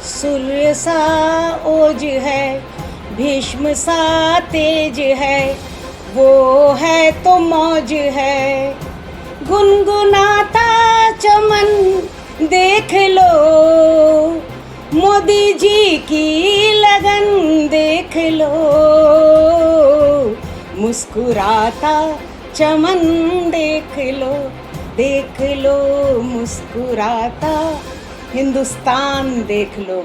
सूर्य सा ओज है, भीष्म सा तेज है, वो है तो मौज है। गुनगुनाता चमन देख लो, मोदी जी की लगन देख लो। मुस्कुराता चमन देख लो मुस्कुराता हिंदुस्तान देख लो।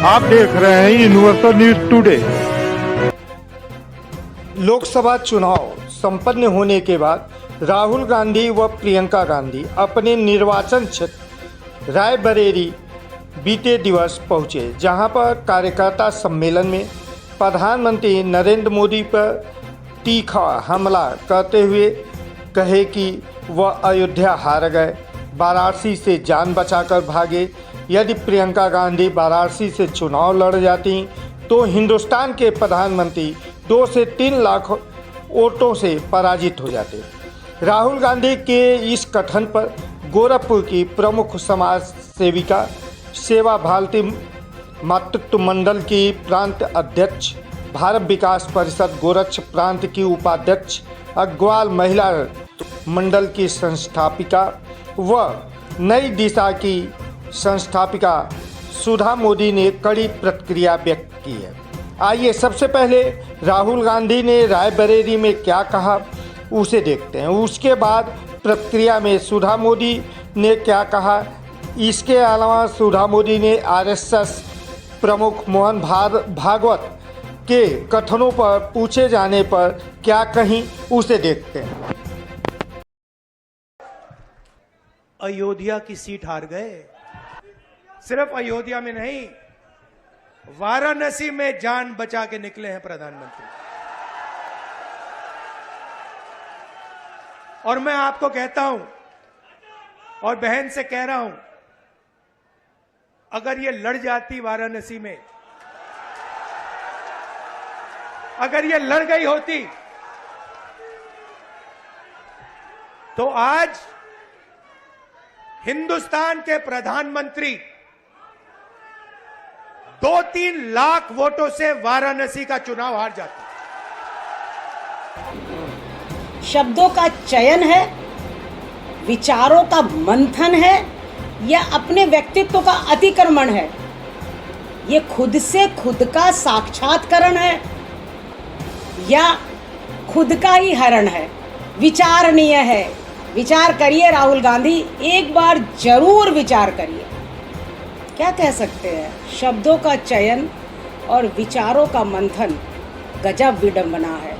आप देख रहे हैं यूनिवर्सल न्यूज टुडे। लोकसभा चुनाव संपन्न होने के बाद राहुल गांधी व प्रियंका गांधी अपने निर्वाचन क्षेत्र रायबरेली बीते दिवस पहुंचे, जहां पर कार्यकर्ता सम्मेलन में प्रधानमंत्री नरेंद्र मोदी पर तीखा हमला करते हुए कहे कि वह अयोध्या हार गए, वाराणसी से जान बचाकर भागे। यदि प्रियंका गांधी वाराणसी से चुनाव लड़ जाती तो हिंदुस्तान के प्रधानमंत्री 2 से 3 लाख वोटों से पराजित हो जाते। राहुल गांधी के इस कथन पर गोरखपुर की प्रमुख समाज सेविका सेवा भारती मातृत्व मंडल की प्रांत अध्यक्ष, भारत विकास परिषद गोरक्ष प्रांत की उपाध्यक्ष, अग्रवाल महिला मंडल की संस्थापिका व नई दिशा की संस्थापिका सुधा मोदी ने कड़ी प्रतिक्रिया व्यक्त की है। आइए सबसे पहले राहुल गांधी ने रायबरेली में क्या कहा उसे देखते हैं, उसके बाद प्रतिक्रिया में सुधा मोदी ने क्या कहा। इसके अलावा सुधा मोदी ने आरएसएस प्रमुख मोहन भागवत के कथनों पर पूछे जाने पर क्या कहीं उसे देखते हैं। अयोध्या की सीट हार गए। सिर्फ अयोध्या में नहीं, वाराणसी में जान बचा के निकले हैं प्रधानमंत्री। और मैं आपको कहता हूं और बहन से कह रहा हूं, अगर ये लड़ जाती वाराणसी में, अगर ये लड़ गई होती तो आज हिंदुस्तान के प्रधानमंत्री 2-3 लाख वोटों से वाराणसी का चुनाव हार जाते। शब्दों का चयन है, विचारों का मंथन है, या अपने व्यक्तित्व का अतिक्रमण है? ये खुद से खुद का साक्षात्करण है या खुद का ही हरण है? विचारणीय है। विचार करिए राहुल गांधी, एक बार जरूर विचार करिए। क्या कह सकते हैं? शब्दों का चयन और विचारों का मंथन गजब विडंबना है।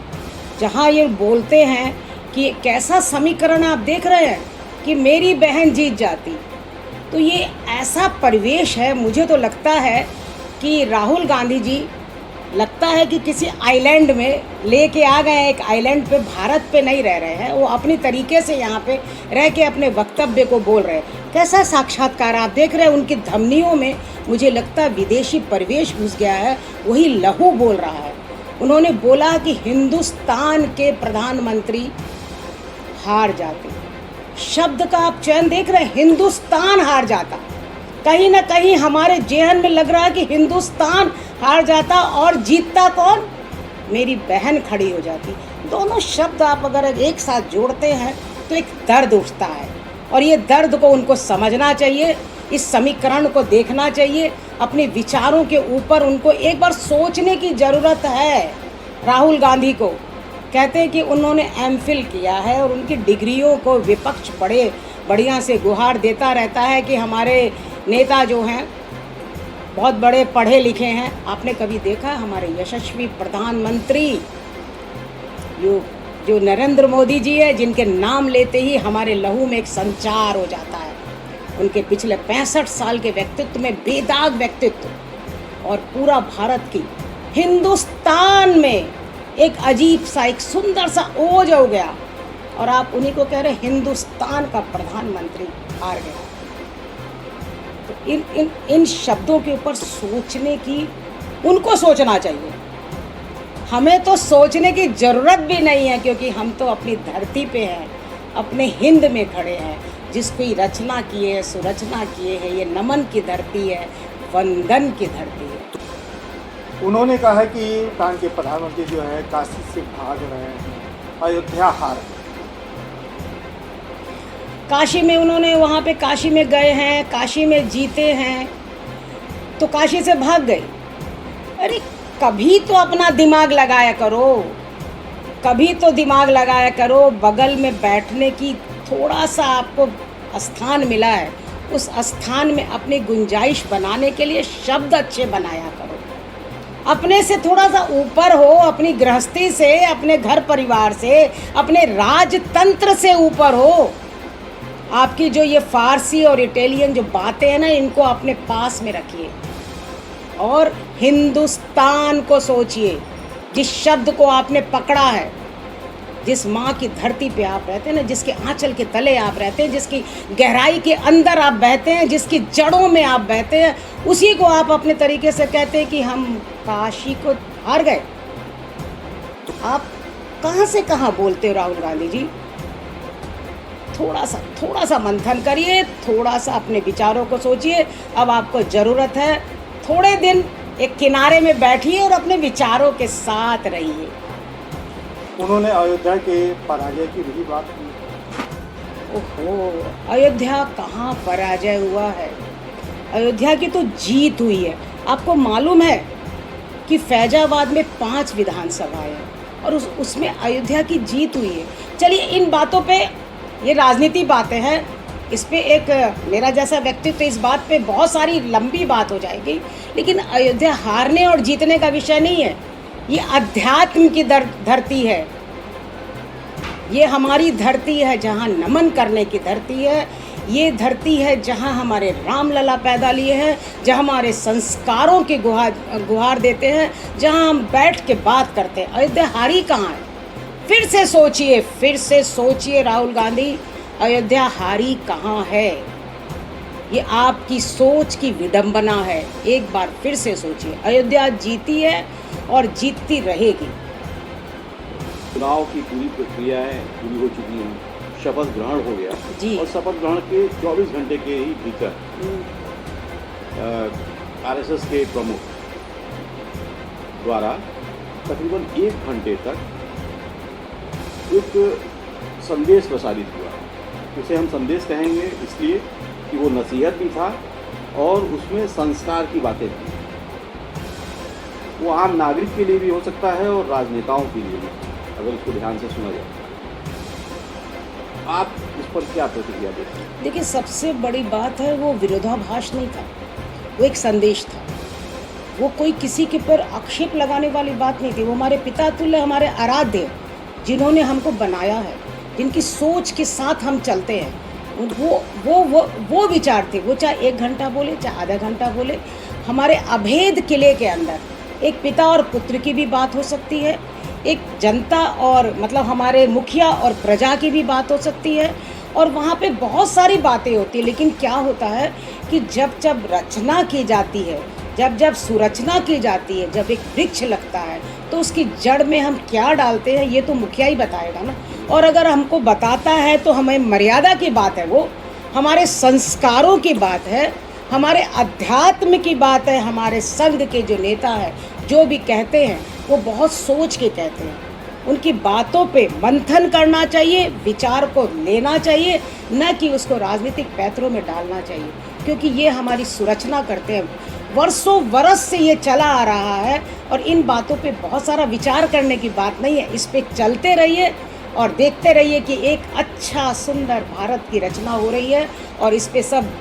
जहाँ ये बोलते हैं कि कैसा समीकरण आप देख रहे हैं कि मेरी बहन जीत जाती, तो ये ऐसा परिवेश है। मुझे तो लगता है कि राहुल गांधी जी लगता है कि किसी आइलैंड में लेके आ गए हैं, एक आइलैंड पे, भारत पे नहीं रह रहे हैं। वो अपनी तरीके से यहाँ पे रह के अपने वक्तव्य को बोल रहे हैं। कैसा साक्षात्कार आप देख रहे हैं उनकी धमनियों में। मुझे लगता है विदेशी परिवेश घुस गया है, वही लहू बोल रहा है। उन्होंने बोला कि हिंदुस्तान के प्रधानमंत्री हार जाते। शब्द का आप चयन देख रहे हैं, हिंदुस्तान हार जाता। कहीं ना कहीं हमारे जेहन में लग रहा है कि हिंदुस्तान हार जाता और जीतता कौन? मेरी बहन खड़ी हो जाती। दोनों शब्द आप अगर एक साथ जोड़ते हैं तो एक दर्द उठता है, और ये दर्द को उनको समझना चाहिए, इस समीकरण को देखना चाहिए। अपने विचारों के ऊपर उनको एक बार सोचने की ज़रूरत है। राहुल गांधी को कहते हैं कि उन्होंने एमफिल किया है और उनकी डिग्रियों को विपक्ष बड़े बढ़िया से गुहार देता रहता है कि हमारे नेता जो हैं बहुत बड़े पढ़े लिखे हैं। आपने कभी देखा हमारे यशस्वी प्रधानमंत्री जो नरेंद्र मोदी जी है, जिनके नाम लेते ही हमारे लहू में एक संचार हो जाता है। उनके पिछले 65 साल के व्यक्तित्व में बेदाग व्यक्तित्व, और पूरा भारत की, हिंदुस्तान में एक अजीब सा, एक सुंदर सा ओज हो गया, और आप उन्हीं को कह रहे हिंदुस्तान का प्रधानमंत्री हार गया। तो इन शब्दों के ऊपर सोचने की, उनको सोचना चाहिए। हमें तो सोचने की ज़रूरत भी नहीं है, क्योंकि हम तो अपनी धरती पे हैं, अपने हिंद में खड़े हैं। जिसकी रचना किए है, सुरचना किए है, ये नमन की धरती है, वंदन की धरती है। उन्होंने कहा है कि भूटान के प्रधानमंत्री जो है काशी से भाग रहे हैं, अयोध्या हार गए। काशी में उन्होंने वहाँ पे काशी में गए हैं, काशी में जीते हैं, तो काशी से भाग गए। अरे कभी तो अपना दिमाग लगाया करो, कभी तो दिमाग लगाया करो। बगल में बैठने की थोड़ा सा आपको स्थान मिला है, उस स्थान में अपनी गुंजाइश बनाने के लिए शब्द अच्छे बनाया करो। अपने से थोड़ा सा ऊपर हो, अपनी गृहस्थी से, अपने घर परिवार से, अपने राजतंत्र से ऊपर हो। आपकी जो ये फारसी और इटालियन जो बातें हैं ना, इनको अपने पास में रखिए और हिंदुस्तान को सोचिए। जिस शब्द को आपने पकड़ा है, जिस माँ की धरती पे आप रहते हैं ना, जिसके आंचल के तले आप रहते हैं, जिसकी गहराई के अंदर आप बहते हैं, जिसकी जड़ों में आप बहते हैं, उसी को आप अपने तरीके से कहते हैं कि हम काशी को हार गए। तो आप कहाँ से कहाँ बोलते हो राहुल गांधी जी? थोड़ा सा मंथन करिए, थोड़ा सा अपने विचारों को सोचिए। अब आपको ज़रूरत है थोड़े दिन एक किनारे में बैठिए और अपने विचारों के साथ रहिए। उन्होंने अयोध्या के पराजय की भी बात की। ओहो, अयोध्या कहाँ पराजय हुआ है? अयोध्या की तो जीत हुई है। आपको मालूम है कि फैजाबाद में 5 विधानसभाएं हैं और उसमें अयोध्या की जीत हुई है। चलिए इन बातों पे, ये राजनीति बातें हैं, इस पे एक मेरा जैसा व्यक्ति तो इस बात पे बहुत सारी लंबी बात हो जाएगी, लेकिन अयोध्या हारने और जीतने का विषय नहीं है। ये अध्यात्म की धरती है, ये हमारी धरती है जहाँ नमन करने की धरती है। ये धरती है जहाँ हमारे रामलला पैदा लिए हैं, जहाँ हमारे संस्कारों की गुहार देते हैं, जहाँ हम बैठ के बात करते हैं। अयोध्या हारी कहाँ है? फिर से सोचिए राहुल गांधी, अयोध्या हारी कहाँ है? ये आपकी सोच की विडंबना है। एक बार फिर से सोचिए, अयोध्या जीती है और जीतती रहेगी। चुनाव की पूरी प्रक्रियाएं पूरी हो चुकी हैं, शपथ ग्रहण हो गया जी। और शपथ ग्रहण के 24 घंटे के ही भीतर आरएसएस के प्रमुख द्वारा तकरीबन 1 घंटे तक एक संदेश प्रसारित हुआ। उसे हम संदेश कहेंगे इसलिए कि वो नसीहत भी था और उसमें संस्कार की बातें थी। वो आम नागरिक के लिए भी हो सकता है और राजनेताओं के लिए भी, अगर उसको ध्यान से सुना जाए। आप इस पर क्या प्रतिक्रिया देते हैं? देखिए, सबसे बड़ी बात है वो विरोधाभास नहीं था, वो एक संदेश था। वो कोई किसी के पर आक्षेप लगाने वाली बात नहीं थी। वो हमारे पिता तुल्य, हमारे आराध्य, जिन्होंने हमको बनाया है, जिनकी सोच के साथ हम चलते हैं, वो विचार थे। वो चाहे 1 घंटा बोले, चाहे आधा घंटा बोले, हमारे अभेद किले के अंदर एक पिता और पुत्र की भी बात हो सकती है, एक जनता और मतलब हमारे मुखिया और प्रजा की भी बात हो सकती है, और वहाँ पे बहुत सारी बातें होती है। लेकिन क्या होता है कि जब रचना की जाती है, जब सुरचना की जाती है, जब एक वृक्ष लगता है, तो उसकी जड़ में हम क्या डालते हैं ये तो मुखिया ही बताएगा ना। और अगर हमको बताता है तो हमें मर्यादा की बात है, वो हमारे संस्कारों की बात है, हमारे अध्यात्म की बात है। हमारे संघ के जो नेता हैं जो भी कहते हैं वो बहुत सोच के कहते हैं। उनकी बातों पे मंथन करना चाहिए, विचार को लेना चाहिए, न कि उसको राजनीतिक पैतरों में डालना चाहिए, क्योंकि ये हमारी सुरचना करते हैं। वर्षों बरस से ये चला आ रहा है और इन बातों पे बहुत सारा विचार करने की बात नहीं है। इस पे चलते रहिए और देखते रहिए कि एक अच्छा सुंदर भारत की रचना हो रही है, और इस पे सब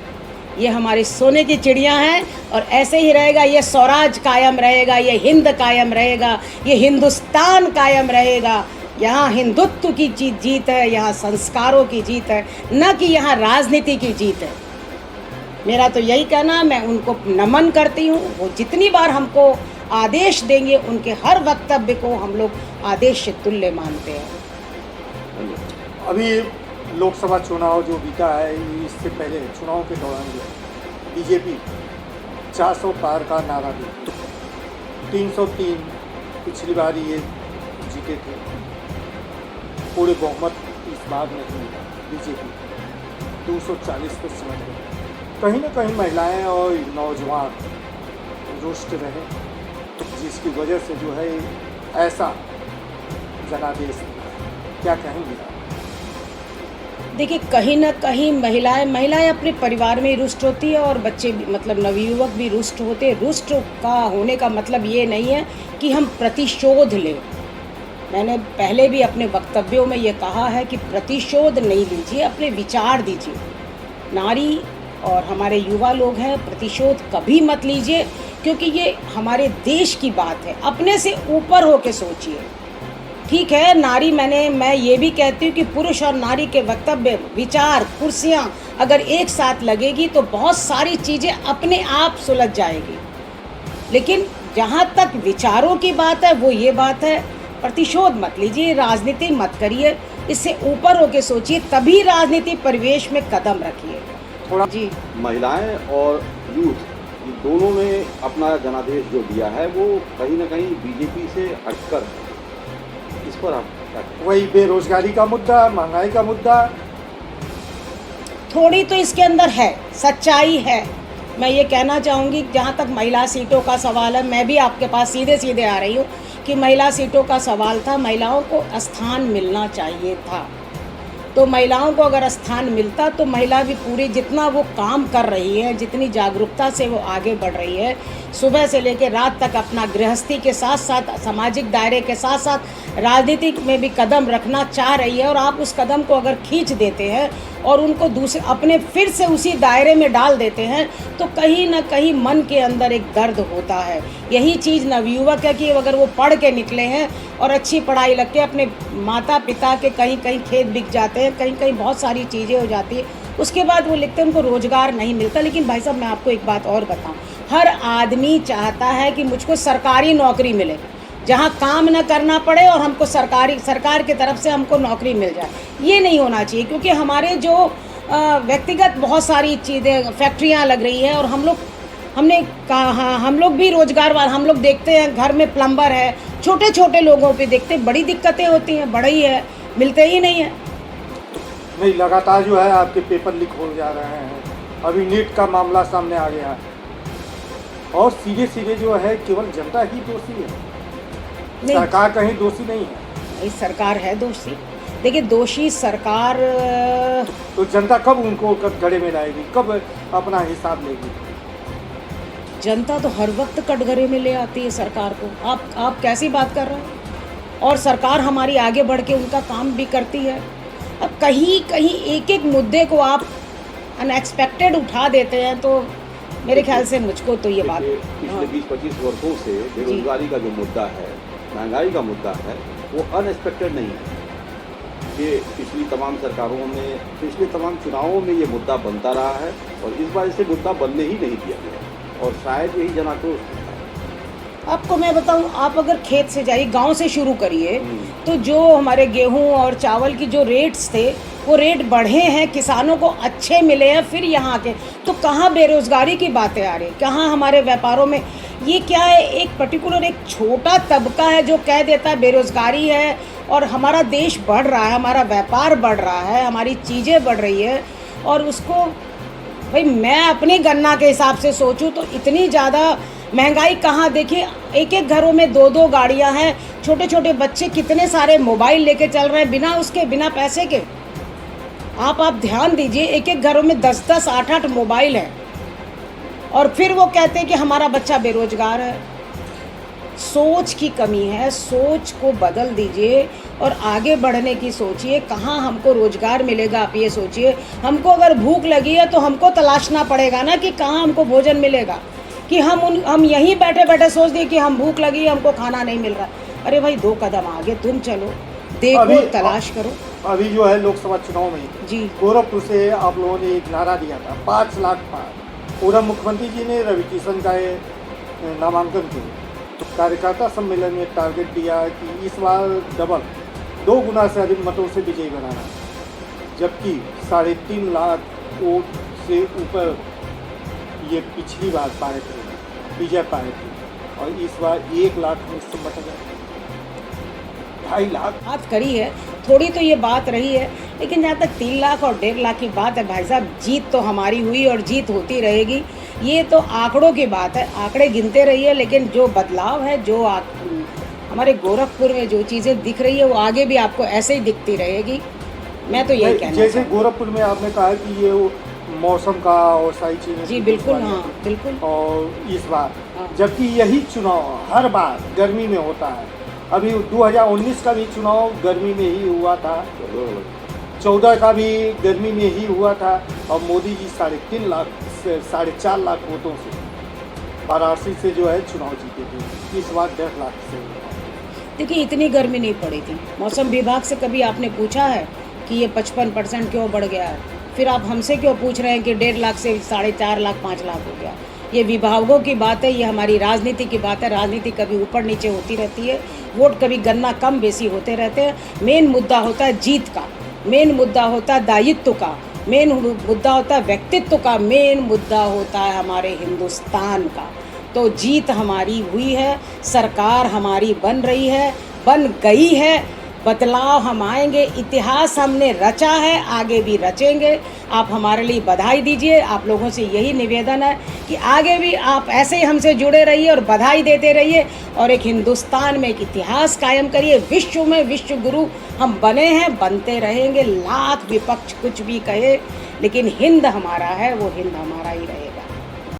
ये हमारी सोने की चिड़ियां हैं, और ऐसे ही रहेगा। ये स्वराज कायम रहेगा, ये हिंद कायम रहेगा, ये हिंदुस्तान कायम रहेगा। यहाँ हिंदुत्व की जीत है, यहाँ संस्कारों की जीत है, न कि यहाँ राजनीति की जीत है। मेरा तो यही कहना, मैं उनको नमन करती हूँ। वो जितनी बार हमको आदेश देंगे, उनके हर वक्तव्य को हम लोग आदेश से तुल्य मानते हैं। अभी लोकसभा चुनाव जो बीता है, इससे पहले चुनाव के दौरान जो बीजेपी 400 पार का नारा दी, 303 पिछली बार ये जीते थे, पूरे बहुमत इस बार नहीं मिला बीजेपी। 240 पे समझ गए। कहीं ना कहीं महिलाएं और नौजवान रुष्ट रहे, तो जिसकी वजह से जो है ऐसा जनादेश मिला। क्या कहेंगे आप? देखिए, कहीं ना कहीं महिलाएं अपने परिवार में ही रुष्ट होती है और बच्चे भी, मतलब नवयुवक भी रुष्ट होते हैं। रुष्ट का होने का मतलब ये नहीं है कि हम प्रतिशोध लें। मैंने पहले भी अपने वक्तव्यों में ये कहा है कि प्रतिशोध नहीं लीजिए, अपने विचार दीजिए। नारी और हमारे युवा लोग हैं, प्रतिशोध कभी मत लीजिए, क्योंकि ये हमारे देश की बात है। अपने से ऊपर होके सोचिए। ठीक है, नारी, मैं ये भी कहती हूँ कि पुरुष और नारी के वक्तव्य, विचार, कुर्सियाँ अगर एक साथ लगेगी तो बहुत सारी चीज़ें अपने आप सुलझ जाएगी। लेकिन जहाँ तक विचारों की बात है, वो ये बात है, प्रतिशोध मत लीजिए, राजनीति मत करिए, इससे ऊपर होके सोचिए, तभी राजनीति परिवेश में कदम रखिए। थोड़ा जी, महिलाएं और यूथ ये दोनों ने अपना जनादेश जो दिया है वो कहीं ना कहीं बीजेपी से हटकर है। इस पर आप क्या कहें? वही बेरोजगारी का मुद्दा, महंगाई का मुद्दा। थोड़ी तो इसके अंदर है, सच्चाई है। मैं ये कहना चाहूँगी, जहाँ तक महिला सीटों का सवाल है, मैं भी आपके पास सीधे सीधे आ रही हूँ कि महिला सीटों का सवाल था, महिलाओं को स्थान मिलना चाहिए था। तो महिलाओं को अगर स्थान मिलता तो महिला भी पूरी, जितना वो काम कर रही है, जितनी जागरूकता से वो आगे बढ़ रही है, सुबह से लेकर रात तक अपना गृहस्थी के साथ साथ, सामाजिक दायरे के साथ साथ राजनीति में भी कदम रखना चाह रही है, और आप उस कदम को अगर खींच देते हैं और उनको दूसरे अपने फिर से उसी दायरे में डाल देते हैं, तो कहीं ना कहीं मन के अंदर एक दर्द होता है। यही चीज़ नवयुवक है कि अगर वो पढ़ के निकले हैं और अच्छी पढ़ाई लग के अपने माता पिता के कहीं कहीं खेत बिक जाते हैं, कहीं कहीं बहुत सारी चीज़ें हो जाती है, उसके बाद वो लिखते हैं, उनको रोज़गार नहीं मिलता। लेकिन भाई साहब, मैं आपको एक बात और बताऊं, हर आदमी चाहता है कि मुझको सरकारी नौकरी मिले, जहाँ काम न करना पड़े और हमको सरकार की तरफ से हमको नौकरी मिल जाए। ये नहीं होना चाहिए, क्योंकि हमारे जो व्यक्तिगत बहुत सारी चीज़ें, फैक्ट्रियाँ लग रही है, और हमने कहा, हम लोग भी रोजगार वाले, हम लोग देखते हैं घर में प्लम्बर है, छोटे छोटे लोगों पे देखते बड़ी दिक्कतें होती हैं, बड़ा ही है, मिलते ही नहीं है। नहीं, लगातार जो है आपके पेपर लीक हो जा रहे हैं। अभी नीट का मामला सामने आ गया, और सीधे सीधे जो है केवल जनता ही दोषी है, सरकार कहीं दोषी नहीं है। नहीं, सरकार है दोषी। देखिए, दोषी सरकार, तो जनता कब उनको कटघरे में लाएगी, कब अपना हिसाब लेगी? जनता तो हर वक्त कटघरे में ले आती है सरकार को। आप कैसी बात कर रहे हैं? और सरकार हमारी आगे बढ़ के उनका काम भी करती है। अब कहीं कहीं एक एक मुद्दे को आप अनएक्सपेक्टेड उठा देते हैं, तो मेरे ख्याल से मुझको तो ये बात, पिछले 20-25 वर्षों से बेरोजगारी का जो मुद्दा है, महंगाई का मुद्दा है, वो अनएक्सपेक्टेड नहीं है। ये पिछली तमाम सरकारों में, पिछले तमाम चुनावों में ये मुद्दा बनता रहा है, और इस बार इसे मुद्दा बनने ही नहीं दिया गया, और शायद यही जनाक्रोश है। आपको मैं बताऊं, आप अगर खेत से जाइए, गांव से शुरू करिए, तो जो हमारे गेहूं और चावल की जो रेट्स थे, वो रेट बढ़े हैं, किसानों को अच्छे मिले हैं। फिर यहाँ के तो कहाँ बेरोज़गारी की बातें आ रही, कहाँ हमारे व्यापारों में, ये क्या है, एक पर्टिकुलर एक छोटा तबका है जो कह देता है बेरोज़गारी है, और हमारा देश बढ़ रहा है, हमारा व्यापार बढ़ रहा है, हमारी चीज़ें बढ़ रही है, और उसको, भाई मैं अपनी गन्ना के हिसाब से सोचूं तो इतनी ज़्यादा महंगाई कहाँ। देखिए, एक एक घरों में 2-2 गाड़ियाँ हैं, छोटे छोटे बच्चे कितने सारे मोबाइल लेके चल रहे हैं, बिना पैसे के। आप ध्यान दीजिए, एक एक घरों में 10-10, 8-8 मोबाइल हैं, और फिर वो कहते हैं कि हमारा बच्चा बेरोजगार है। सोच की कमी है, सोच को बदल दीजिए और आगे बढ़ने की सोचिए। कहाँ हमको रोजगार मिलेगा, आप ये सोचिए। हमको अगर भूख लगी है तो हमको तलाशना पड़ेगा ना कि कहाँ हमको भोजन मिलेगा, कि हम यहीं बैठे बैठे सोच दिए कि हम भूख लगी, हमको खाना नहीं मिल रहा। अरे भाई, 2 कदम आगे तुम चलो, देखो, तलाश करो। अभी जो है लोकसभा चुनाव में जी, गोरखपुर से आप लोगों ने एक नारा दिया था, 5 लाख पार। पूरा मुख्यमंत्री जी ने रवि किशन का नामांकन किया, तो कार्यकर्ता सम्मेलन में टारगेट दिया कि इस बार डबल 2 गुना से अधिक मतों से विजयी बनाना, जबकि 3.5 लाख वोट से ऊपर ये पिछली बार पाए थे, विजय पाए थे, और इस बार 1 लाख में से मत गए, 2.5 लाख बात करी है। थोड़ी तो ये बात रही है, लेकिन जहाँ तक 3 लाख और 1.5 लाख की बात है भाई साहब, जीत तो हमारी हुई और जीत होती रहेगी। ये तो आंकड़ों की बात है, आंकड़े गिनते रहिए, लेकिन जो बदलाव है, जो हमारे गोरखपुर में जो चीज़ें दिख रही है वो आगे भी आपको ऐसे ही दिखती रहेगी। मैं तो यही कहना जैसे गोरखपुर में आपने कहा कि ये वो मौसम का और सारी चीज़ें, जी बिल्कुल, हाँ बिल्कुल। और इस बार हाँ। जबकि यही चुनाव हर बार गर्मी में होता है। अभी 2019 का भी चुनाव गर्मी में ही हुआ था, 14 का भी गर्मी में ही हुआ था, और मोदी जी 3.5 लाख से 4.5 लाख वोटों से वाराणसी से जो है चुनाव जीते थे। इस बार 1.5 लाख से। देखिए इतनी गर्मी नहीं पड़ी थी। मौसम विभाग से कभी आपने पूछा है कि ये 55% क्यों बढ़ गया है? फिर आप हमसे क्यों पूछ रहे हैं कि 1.5 लाख से 4.5 लाख 5 लाख हो गया? ये विभागों की बात है, ये हमारी राजनीति की बात है। राजनीति कभी ऊपर नीचे होती रहती है, वोट कभी गन्ना कम बेसी होते रहते हैं। मेन मुद्दा होता है जीत का, मेन मुद्दा होता है दायित्व का, मेन मुद्दा होता है व्यक्तित्व का, मेन मुद्दा होता है हमारे हिंदुस्तान का। तो जीत हमारी हुई है, सरकार हमारी बन रही है, बन गई है। बदलाव हम आएंगे, इतिहास हमने रचा है, आगे भी रचेंगे। आप हमारे लिए बधाई दीजिए। आप लोगों से यही निवेदन है कि आगे भी आप ऐसे ही हमसे जुड़े रहिए और बधाई देते रहिए, और एक हिंदुस्तान में एक इतिहास कायम करिए। विश्व में विश्व गुरु हम बने हैं, बनते रहेंगे। लाख विपक्ष कुछ भी कहे, लेकिन हिंद हमारा है, वो हिंद हमारा ही रहेगा।